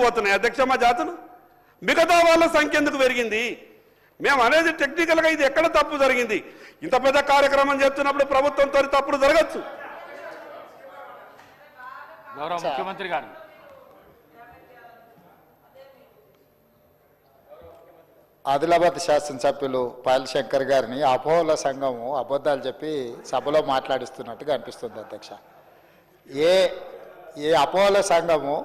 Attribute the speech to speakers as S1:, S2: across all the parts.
S1: పోతున్నాయి అధ్యక్ష మా జాతులు. మిగతా వాళ్ళ సంఖ్య ఎందుకు పెరిగింది? మేము అనేది టెక్నికల్గా ఇది ఎక్కడ తప్పు జరిగింది? ఇంత పెద్ద కార్యక్రమం చేస్తున్నప్పుడు ప్రభుత్వంతో తప్పులు జరగచ్చు.
S2: గౌరవ ముఖ్యమంత్రి గారు
S3: ఆదిలాబాద్ శాసనసభ్యులు పాయల్ శంకర్ గారిని అపోహల సంఘము అబద్ధాలు చెప్పి సభలో మాట్లాడిస్తున్నట్టుగా అనిపిస్తుంది అధ్యక్ష. ఏ అపోహల సంఘము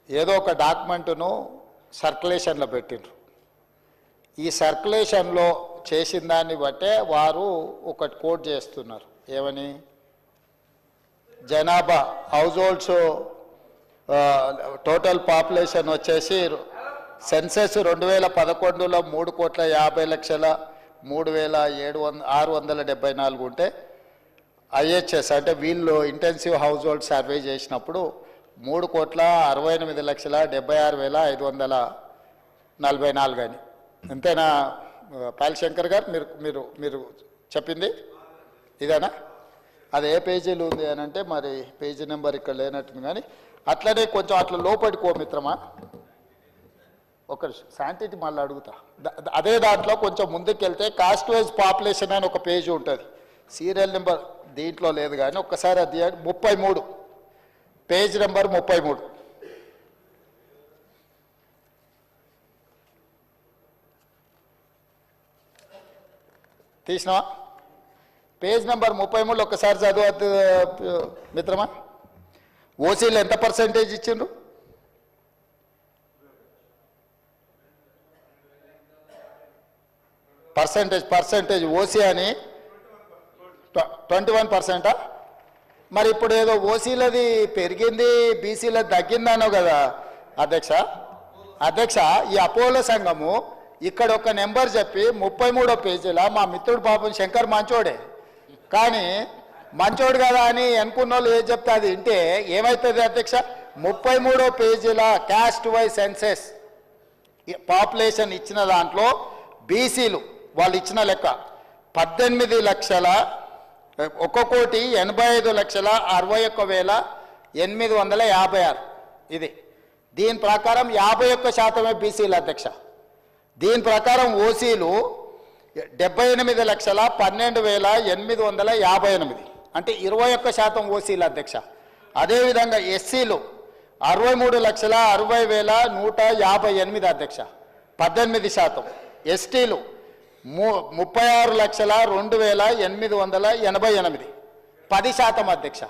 S3: ఏదో ఒక డాక్యుమెంటును సర్క్యులేషన్లో పెట్టిండ్రు. ఈ సర్క్యులేషన్లో చేసిన దాన్ని బట్టే వారు ఒకటి కోట్ చేస్తున్నారు. ఏమని? జనాభా హౌస్ హోల్డ్స్ టోటల్ పాపులేషన్ వచ్చేసి సెన్సెస్ 2011లో 3,50,03,674 ఉంటే ఐహెచ్ఎస్ అంటే వీళ్ళు ఇంటెన్సివ్ హౌస్ హోల్డ్ సర్వే చేసినప్పుడు 3,68,76,544 అని. అంతేనా పాయల్ శంకర్ గారు? మీరు మీరు చెప్పింది ఇదేనా? అది ఏ పేజీలు ఉంది అని అంటే మరి పేజీ నెంబర్ ఇక్కడ లేనట్టుంది. కానీ అట్లనే కొంచెం అట్లా లోపడికో మిత్రమా, ఒక శాంటిటీ మళ్ళీ అడుగుతా. అదే దాంట్లో కొంచెం ముందుకెళ్తే కాస్ట్ వైజ్ పాపులేషన్ అని ఒక పేజీ ఉంటుంది. సీరియల్ నెంబర్ దీంట్లో లేదు కానీ ఒక్కసారి అది 33 పేజ్ నెంబర్ 33. తీసినావా? పేజ్ నెంబర్ 33 ఒక్కసారి చదువు మిత్రమా. ఓసీలు ఎంత పర్సెంటేజ్ ఇచ్చిండ్రు? పర్సెంటేజ్ ఓసీ అని 21%. మరి ఇప్పుడు ఏదో ఓసీలది పెరిగింది బీసీలది తగ్గిందనో కదా అధ్యక్ష. ఈ అపోలో సంఘము ఇక్కడ ఒక నెంబర్ చెప్పి 33వ పేజీలో మా మిత్రుడు పాపం శంకర్ మంచోడే, కానీ మంచోడు కదా అని అనుకున్న వాళ్ళు ఏది చెప్తే అది వింటే ఏమవుతుంది అధ్యక్ష? 33వ పేజీలో క్యాస్ట్ వైజ్ సెన్సెస్ పాపులేషన్ ఇచ్చిన దాంట్లో బీసీలు వాళ్ళు ఇచ్చిన లెక్క 18,85,61,856 ఇది. దీని ప్రకారం 51% బీసీలు అధ్యక్ష. దీని ప్రకారం ఓసీలు 78,12,858 అంటే 21% ఓసీలు అధ్యక్ష. అదేవిధంగా ఎస్సీలు 63,60,158 అధ్యక్ష, 18%. ఎస్టీలు 36,02,888 10% అధ్యక్ష.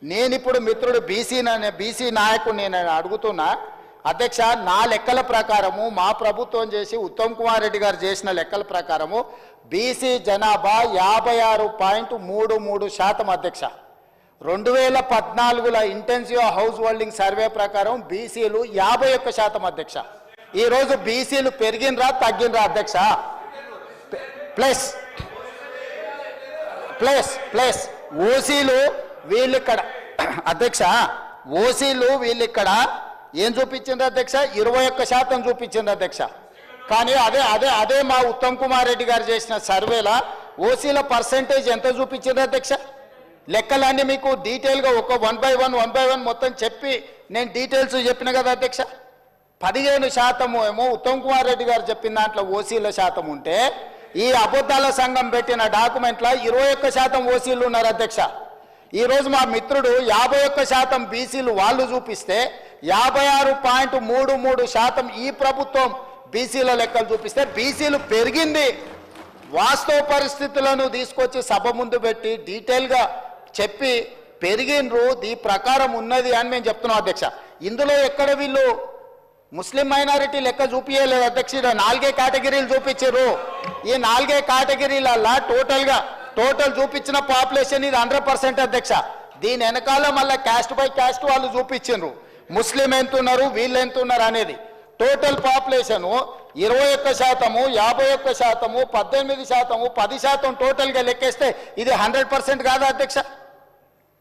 S3: నేనిప్పుడు మిత్రుడు బీసీ నాయకుడు నేను అడుగుతున్నా అధ్యక్ష, నా లెక్కల ప్రకారము మా ప్రభుత్వం చేసి ఉత్తమ్ కుమార్ రెడ్డి గారు చేసిన లెక్కల ప్రకారము బీసీ జనాభా 56.33% అధ్యక్ష. 2014లో ఇంటెన్సివ్ హౌస్ హోల్డింగ్ సర్వే ప్రకారం బీసీలు 51% అధ్యక్ష. ఈరోజు బీసీలు పెరిగినరా తగ్గినరా అధ్యక్ష? ప్లస్ ఓసీలు వీళ్ళిక్కడ అధ్యక్ష, ఓసీలు వీళ్ళిక్కడ ఏం చూపించిండ్రు అధ్యక్ష? 21% చూపించిండ్రు అధ్యక్ష. కానీ అదే మా ఉత్తమ్ కుమార్ రెడ్డి గారు చేసిన సర్వేలా ఓసీల పర్సెంటేజ్ ఎంత చూపించిండ్రు అధ్యక్ష? లెక్కలన్నీ మీకు డీటెయిల్గా ఒక 1 by 1 మొత్తం చెప్పి నేను డీటెయిల్స్ చెప్పిన కదా అధ్యక్ష. 15% ఏమో ఉత్తమ్ కుమార్ రెడ్డి గారు చెప్పిన దాంట్లో ఓసీల శాతం ఉంటే ఈ అబద్ధాల సంఘం పెట్టిన డాక్యుమెంట్లో 21% ఓసీలు ఉన్నారు అధ్యక్ష. ఈరోజు మా మిత్రుడు 51% బీసీలు వాళ్ళు చూపిస్తే 56.33% ఈ ప్రభుత్వం బీసీల లెక్కలు చూపిస్తే బీసీలు పెరిగింది. వాస్తవ పరిస్థితులను తీసుకొచ్చి సభ ముందు పెట్టి డీటెయిల్గా చెప్పి పెరిగినరు, ఈ ప్రకారం ఉన్నది అని మేము చెప్తున్నాం అధ్యక్ష. ఇందులో ఎక్కడ వీళ్ళు ముస్లిం మైనారిటీ లెక్క చూపించలేదు అధ్యక్ష. 4 కేటగిరీలు చూపించారు. ఈ 4 కేటగిరీలల్లా టోటల్ చూపించిన పాపులేషన్ ఇది 100% అధ్యక్ష. దీని వెనకాల మళ్ళీ క్యాస్ట్ బై క్యాస్ట్ వాళ్ళు చూపించారు. ముస్లిం ఎంత ఉన్నారు, వీళ్ళు ఎంత ఉన్నారు అనేది. టోటల్ పాపులేషన్ 21%, 51%, 18%, 10% టోటల్గా లెక్కేస్తే ఇది 100% కాదా అధ్యక్ష?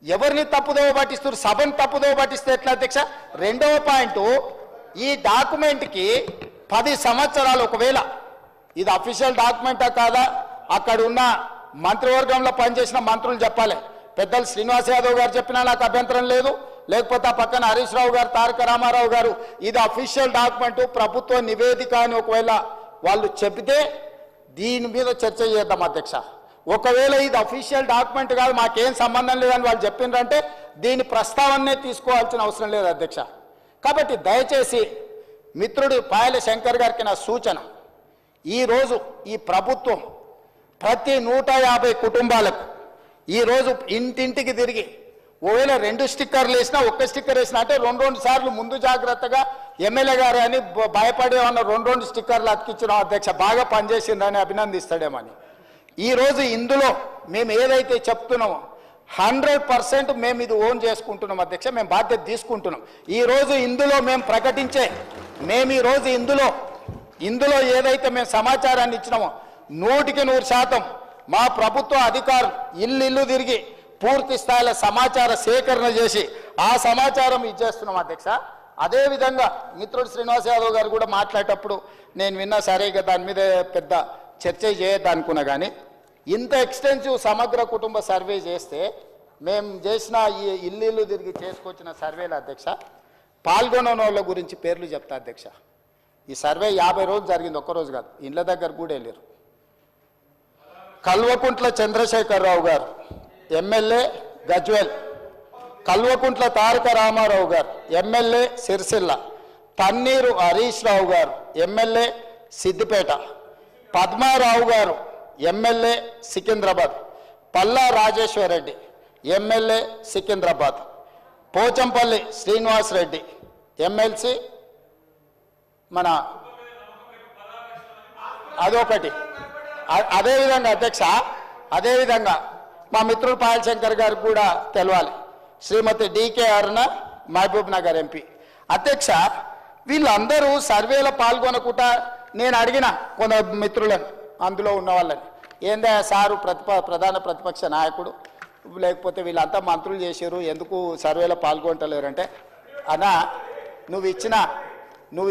S3: ఎవరిని తప్పుదోవ పట్టిస్తారు? సభను తప్పుదోవ పట్టిస్తే ఎట్లా అధ్యక్ష? రెండవ పాయింట్, ఈ డాక్యుమెంట్కి 10 సంవత్సరాలు ఒకవేళ ఇది అఫీషియల్ డాక్యుమెంటా కాదా అక్కడ ఉన్న మంత్రివర్గంలో పనిచేసిన మంత్రులు చెప్పాలి. పెద్దలు శ్రీనివాస్ యాదవ్ గారు చెప్పినా నాకు అభ్యంతరం లేదు, లేకపోతే ఆ పక్కన హరీష్ రావు గారు, తారక రామారావు గారు ఇది అఫీషియల్ డాక్యుమెంట్, ప్రభుత్వ నివేదిక అని ఒకవేళ వాళ్ళు చెబితే దీని మీద చర్చ చేద్దాం అధ్యక్ష. ఒకవేళ ఇది అఫీషియల్ డాక్యుమెంట్ కాదు, మాకేం సంబంధం లేదని వాళ్ళు చెప్పిండ్రంటే దీని ప్రస్తావనే తీసుకోవాల్సిన అవసరం లేదు అధ్యక్ష. కాబట్టి దయచేసి మిత్రుడు పాయల శంకర్ గారికి నా సూచన, ఈరోజు ఈ ప్రభుత్వం ప్రతి 150 కుటుంబాలకు ఈరోజు ఇంటింటికి తిరిగి ఒకవేళ 2 స్టిక్కర్లు వేసినా, 1 స్టిక్కర్ వేసినా అంటే 2 సార్లు ముందు జాగ్రత్తగా ఎమ్మెల్యే గారు అని భయపడే ఉన్న 2 స్టిక్కర్లు అతికించిన అధ్యక్ష, బాగా పనిచేసిందని అభినందిస్తాడేమని. ఈరోజు ఇందులో మేము ఏదైతే చెప్తున్నామో 100% మేము ఇది ఓన్ చేసుకుంటున్నాం అధ్యక్ష, మేము బాధ్యత తీసుకుంటున్నాం. ఈరోజు ఇందులో మేము ప్రకటించే ఈరోజు ఇందులో ఏదైతే మేము సమాచారాన్ని ఇచ్చినామో 100% మా ప్రభుత్వ అధికారులు ఇల్లు తిరిగి పూర్తి స్థాయిలో సమాచార సేకరణ చేసి ఆ సమాచారం ఇచ్చేస్తున్నాం అధ్యక్ష. అదేవిధంగా మిత్రుడు శ్రీనివాస్ యాదవ్ గారు కూడా మాట్లాడేటప్పుడు నేను విన్నా, సరే ఇక దాని మీద పెద్ద చర్చ చేయొద్దు అనుకున్నా, కానీ ఇంత ఎక్స్టెన్సివ్ సమగ్ర కుటుంబ సర్వే చేస్తే మేము చేసిన ఈ ఇల్లు తిరిగి చేసుకొచ్చిన సర్వేలు అధ్యక్ష, పాల్గొన్న వాళ్ళ గురించి పేర్లు చెప్తా అధ్యక్ష. ఈ సర్వే 50 రోజులు జరిగింది, ఒక్కరోజు కాదు, ఇళ్ళ దగ్గర కూడా వెళ్ళారు. కల్వకుంట్ల చంద్రశేఖరరావు గారు ఎమ్మెల్యే గజ్వేల్, కల్వకుంట్ల తారక రామారావు గారు ఎమ్మెల్యే సిరిసిల్ల, తన్నీరు హరీష్ రావు గారు ఎమ్మెల్యే సిద్దిపేట, పద్మారావు గారు MLA Secunderabad, Palla Rajeshwar Reddy MLA Secunderabad, Pochampally Srinivas Reddy MLC మన అదొకటి. అదేవిధంగా అధ్యక్ష, అదేవిధంగా మా మిత్రుడు పాయల శంకర్ గారికి కూడా తెలవాలి, శ్రీమతి డికే అరుణ మహబూబ్ నగర్ ఎంపీ. అధ్యక్ష, వీళ్ళందరూ సర్వేలో పాల్గొనకుండా నేను అడిగిన కొంత మిత్రులను అందులో ఉన్న వాళ్ళని, ఏందా సారు ప్రధాన ప్రతిపక్ష నాయకుడు లేకపోతే వీళ్ళంతా మంత్రులు చేశారు, ఎందుకు సర్వేలో పాల్గొంటలేరంటే, అన్నా నువ్వు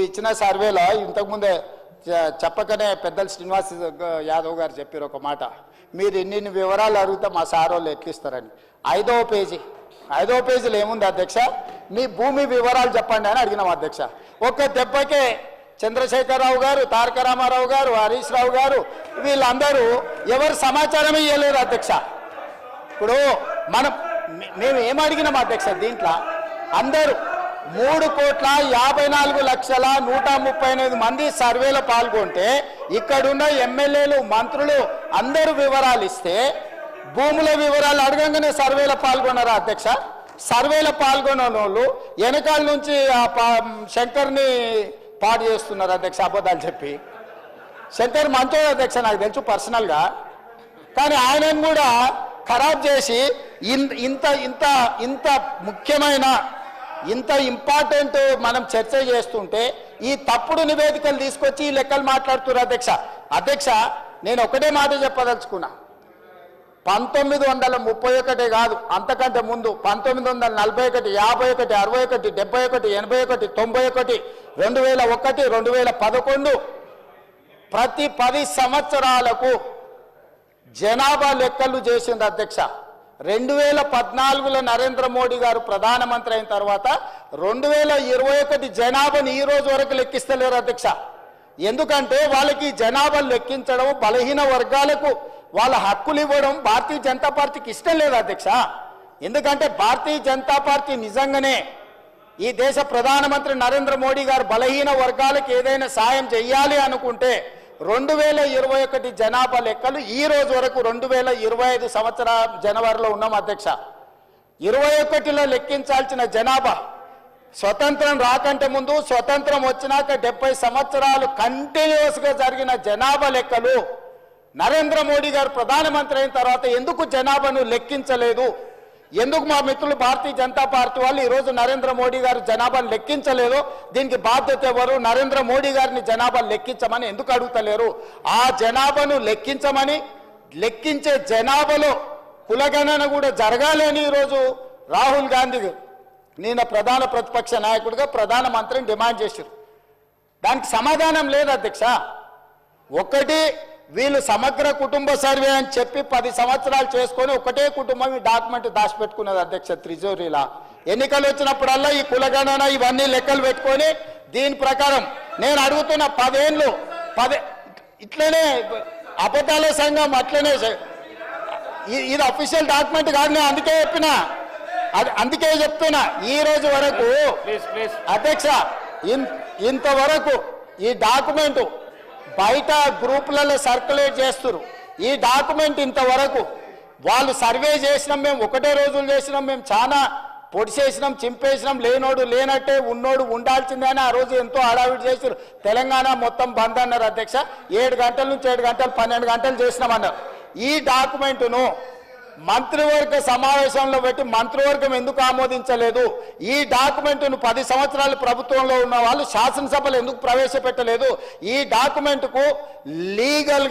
S3: ఇచ్చిన సర్వేలో ఇంతకుముందే చెప్పకనే పెద్దలు శ్రీనివాస్ యాదవ్ గారు చెప్పారు ఒక మాట, మీరు ఇన్ని వివరాలు అడిగితే మా సార్ వాళ్ళు ఎట్లిస్తారని. 5వ పేజీలో ఏముంది అధ్యక్ష, మీ భూమి వివరాలు చెప్పండి అని అడిగినాం అధ్యక్ష. ఒక్క దెబ్బకే చంద్రశేఖరరావు గారు, తారక రామారావు గారు, హరీష్ రావు గారు వీళ్ళందరూ ఎవరు సమాచారం ఇవ్వలేరు అధ్యక్ష. ఇప్పుడు మేము ఏమడిగినాం అధ్యక్ష, దీంట్లో అందరూ 3,54,138 మంది సర్వేలో పాల్గొంటే ఇక్కడున్న ఎమ్మెల్యేలు, మంత్రులు అందరూ వివరాలు ఇస్తే భూముల వివరాలు అడగంగానే సర్వేలో పాల్గొన్నారా అధ్యక్ష? సర్వేలో పాల్గొన్న వాళ్ళు వెనకాల నుంచి శంకర్ని పాడు చేస్తున్నారు అధ్యక్ష, అబద్ధాలు చెప్పి. శంకర్ మంచోడు అధ్యక్ష, నాకు తెలుసు పర్సనల్గా, కానీ ఆయనను కూడా ఖరాబ్ చేసి ఇంత ముఖ్యమైన ఇంత ఇంపార్టెంట్ మనం చర్చ చేస్తుంటే ఈ తప్పుడు నివేదికలు తీసుకొచ్చి ఈ లెక్కలు మాట్లాడుతున్నారు అధ్యక్ష. నేను ఒకటే మాట చెప్పదలుచుకున్నా, 1931 కాదు అంతకంటే ముందు 1941, 51, 61, 71, 81, 91, 2001, 2011 ప్రతి 10 సంవత్సరాలకు జనాభా లెక్కలు చేసింది అధ్యక్ష. 2014లో నరేంద్ర మోడీ గారు ప్రధానమంత్రి అయిన తర్వాత 2021 జనాభాను ఈ రోజు వరకు లెక్కిస్తలేరు అధ్యక్ష. ఎందుకంటే వాళ్ళకి జనాభా లెక్కించడం, బలహీన వర్గాలకు వాళ్ళ హక్కులు ఇవ్వడం భారతీయ జనతా పార్టీకి ఇష్టం లేదు అధ్యక్ష. ఎందుకంటే భారతీయ జనతా పార్టీ నిజంగానే ఈ దేశ ప్రధానమంత్రి నరేంద్ర మోడీ గారు బలహీన వర్గాలకు ఏదైనా సాయం చేయాలి అనుకుంటే 2021 జనాభా లెక్కలు ఈ రోజు వరకు 2025 సంవత్సరం జనవరిలో ఉన్నాం అధ్యక్ష. 21లో లెక్కించాల్సిన జనాభా స్వతంత్రం రాకంటే ముందు, స్వతంత్రం వచ్చినాక 70 సంవత్సరాలు కంటిన్యూస్గా జరిగిన జనాభా లెక్కలు నరేంద్ర మోడీ గారు ప్రధానమంత్రి అయిన తర్వాత ఎందుకు జనాభాను లెక్కించలేదు? ఎందుకు మా మిత్రులు భారతీయ జనతా పార్టీ వాళ్ళు ఈరోజు నరేంద్ర మోడీ గారు జనాభాను లెక్కించలేదు? దీనికి బాధ్యత ఎవరు? నరేంద్ర మోడీ గారిని జనాభా లెక్కించమని ఎందుకు అడుగుతలేరు? ఆ జనాభాను లెక్కించమని, లెక్కించే జనాభాలో కులగణన కూడా జరగాలి అని ఈరోజు రాహుల్ గాంధీ నిన్న ప్రధాన ప్రతిపక్ష నాయకుడిగా ప్రధానమంత్రిని డిమాండ్ చేశారు. దానికి సమాధానం లేదు అధ్యక్ష. ఒకటి, వీళ్ళు సమగ్ర కుటుంబ సర్వే అని చెప్పి 10 సంవత్సరాలు చేసుకొని ఒకటే కుటుంబం ఈ డాక్యుమెంట్ దాచిపెట్టుకున్నది అధ్యక్ష త్రిజోరీలా. ఎన్నికలు వచ్చినప్పుడల్లా ఈ కులగణన ఇవన్నీ లెక్కలు పెట్టుకొని దీని ప్రకారం నేను అడుగుతున్న 10 ఏళ్ళు ఇట్లనే అబద్ధాల సంఘం అట్లనే ఇది అఫీషియల్ డాక్యుమెంట్ కాదు, నేను అందుకే చెప్పినా, అందుకే చెప్తున్నా. ఈ రోజు వరకు అధ్యక్ష ఇంతవరకు ఈ డాక్యుమెంట్ బయట గ్రూపులలో సర్క్యులేట్ చేస్తున్నారు. ఈ డాక్యుమెంట్ ఇంతవరకు వాళ్ళు సర్వే చేసినాం, మేము ఒకటే రోజులు చేసినాం, మేము చాలా పొడిచేసినాం, చింపేసినాం, లేనోడు లేనట్టే ఉన్నోడు ఉండాల్సిందే అని ఆ రోజు ఎంతో హడావిడి చేశారు. తెలంగాణ మొత్తం బంద్ అన్నారు అధ్యక్ష. 7 గంటల నుంచి 7 గంటలు 12 గంటలు చేసినామన్నారు. ఈ డాక్యుమెంటును మంత్రివర్గ సమావేశంలో పెట్టి మంత్రివర్గం ఎందుకు ఆమోదించలేదు? ఈ డాక్యుమెంట్ను 10 సంవత్సరాలు ప్రభుత్వంలో ఉన్న వాళ్ళు శాసనసభలో ఎందుకు ప్రవేశపెట్టలేదు? ఈ డాక్యుమెంట్కు లీగల్గా